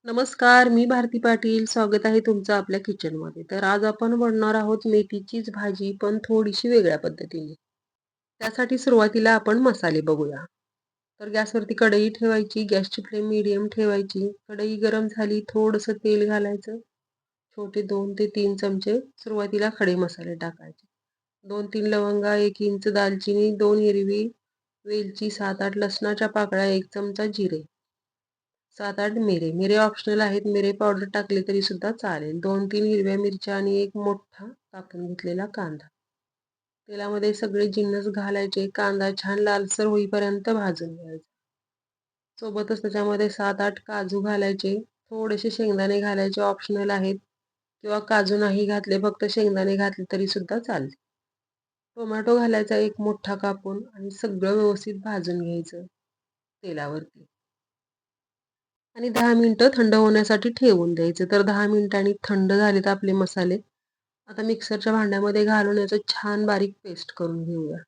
नमस्कार, मी भारती पाटील. स्वागत आहे तुमचं आपल्या किचनमध्ये. तर आज आपण बनवणार आहोत मेथीचीच भाजी, पण थोडीशी वेगळ्या पद्धतीने. त्यासाठी सुरुवातीला आपण मसाले बघूया. तर गॅसवरती कढई ठेवायची, गॅसची फ्लेम मीडियम ठेवायची. कढई गरम झाली, थोडंसं तेल घालायचं. छोटे 2 ते 3 चमचे सुरुवातीला खडे मसाले टाकायचे. 2-3 लवंगा, 1 इंच दालचिनी, 2 हिरवी वेलची, 7-8 लसणाच्या पाकळ्या, 1 चमचा जिरे. 7-8 मिरे. मिरे ऑप्शनल आहेत. मिरे पावडर टाकली तरी सुद्धा चालेल. 2-3 हिरव्या मिरच्या आणि एक मोठा कापून घेतलेला कांदा. तेलामध्ये सगळे जिन्नस घालायचे. कांदा छान लालसर होईपर्यंत भाजून घ्यायचा. सोबतच त्याच्यामध्ये 7-8 काजू घालायचे. थोडेसे शेंगदाणे घालायचे ऑप्शनल आहेत किंवा काजू नाही घातले, फक्त शेंगदाणे घातले तरी सुद्धा चालते. टोमॅटो घालायचा एक मोठा कापून आणि सगळं व्यवस्थित भाजून घ्यायचं तेलावरती. आणि 10 मिनिटं थंड होण्यासाठी ठेवून द्यायचे. तर 10 मिनिटांनी थंड झालेत आपले मसाले. आता मिक्सरच्या भांड्यामध्ये घालून याचं छान बारीक पेस्ट करून घेऊया.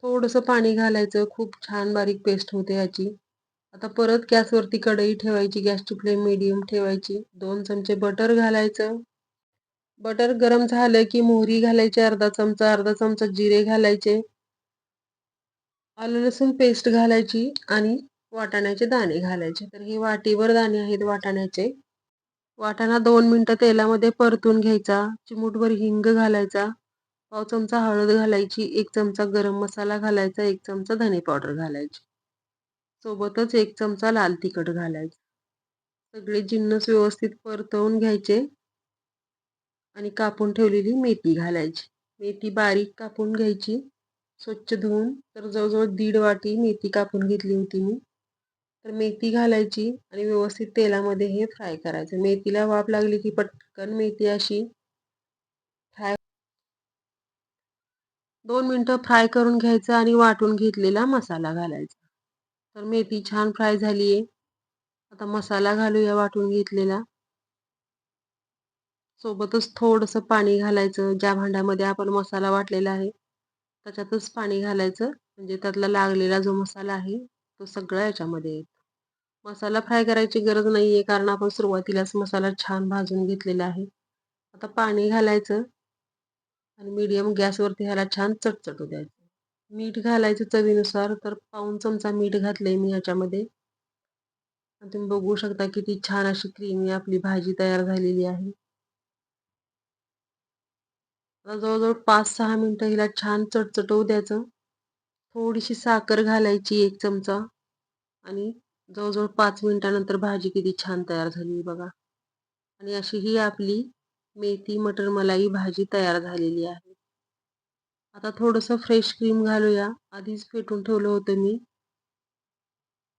थोडंसं पाणी घालायचं, खूप छान बारीक पेस्ट होते याची. आता परत गॅसवरती कढई ठेवायची, गॅसची फ्लेम मीडियम ठेवायची. 2 चमचे बटर घालायचं. बटर गरम झालं की मोहरी घालायची अर्धा चमचा, अर्धा चमचा जिरे घालायचे. आलं लसूण पेस्ट घालायची आणि वाटाण्याचे दाणे घालायचे. तर हे वाटीभर दाणे आहेत वाटाण्याचे. वाटाणा 2 मिनिटं तेलामध्ये परतून घ्यायचा. चिमूटभर हिंग घालायचा. पाव चमचा हळद घालायची. 1 चमचा गरम मसाला घालायचा. 1 चमचा धने पावडर घालायची. सोबतच 1 चमचा लाल तिखट घालायचं. सगळे जिन्नस व्यवस्थित परतवून घ्यायचे आणि कापून ठेवलेली मेथी घालायची. मेथी बारीक कापून घ्यायची. स्वच्छ धुवून. तर जवळजवळ 1.5 वाटी मेथी कापून घेतली होती मी. तर मेथी घालायची आणि व्यवस्थित तेलामध्ये हे फ्राय करायचं. मेथीला वाफ लागली की पटकन मेथी अशी फ्राय 2 मिनिटं फ्राय करून घ्यायचं आणि वाटून घेतलेला मसाला घालायचा. तर मेथी छान फ्राय झाली आहे. आता मसाला घालूया वाटून घेतलेला. सोबतच थोडंसं पाणी घालायचं. ज्या भांड्यामध्ये आपण मसाला वाटलेला आहे त्याच्यातच पाणी घालायचं. म्हणजे त्यातला लागलेला जो मसाला आहे तो सगळा याच्यामध्ये येतो. मसाला फ्राय करायची गरज नाहीये कारण आपण सुरुवातीलाच मसाला छान भाजून घेतलेला आहे. आता पाणी घालायचं आणि मीडियम गॅसवरती ह्याला छान चटचटू द्यायचं. मीठ घालायचं चवीनुसार. तर पाऊण चमचा मीठ घातलंय मी ह्याच्यामध्ये. आणि तुम्ही बघू शकता किती छान अशी क्रीमी आपली भाजी तयार झालेली आहे. आता जवळजवळ 5-6 मिनिटं हिला छान चटचटवू द्यायचं. थोडीशी साखर घालायची 1 चमचा आणि जवळजवळ 5 मिनिटानंतर भाजी किती छान तयार झाली बघा. आणि अशी ही आपली मेथी मटर मलाई भाजी तयार झालेली आहे. आता थोडंसं फ्रेश क्रीम घालूया. आधीच फेटून ठेवलं होतं मी.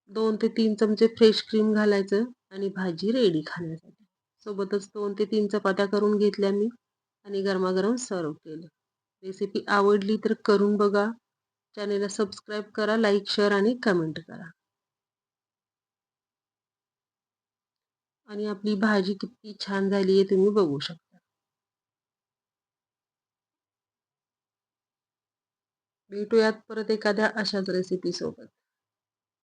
2 ते 3 चमचे फ्रेश क्रीम घालायचं आणि भाजी रेडी खाण्यासाठी. सोबतच 2 ते 3 चपात्या करून घेतल्या मी आणि गरमागरम सर्व्ह केलं. रेसिपी आवडली तर करून बघा. चॅनेलला सबस्क्राईब करा, लाईक, शेअर आणि कमेंट करा. आणि आपली भाजी किती छान झाली आहे तुम्ही बघू शकता. भेटूयात परत एखाद्या अशाच रेसिपी सोबत.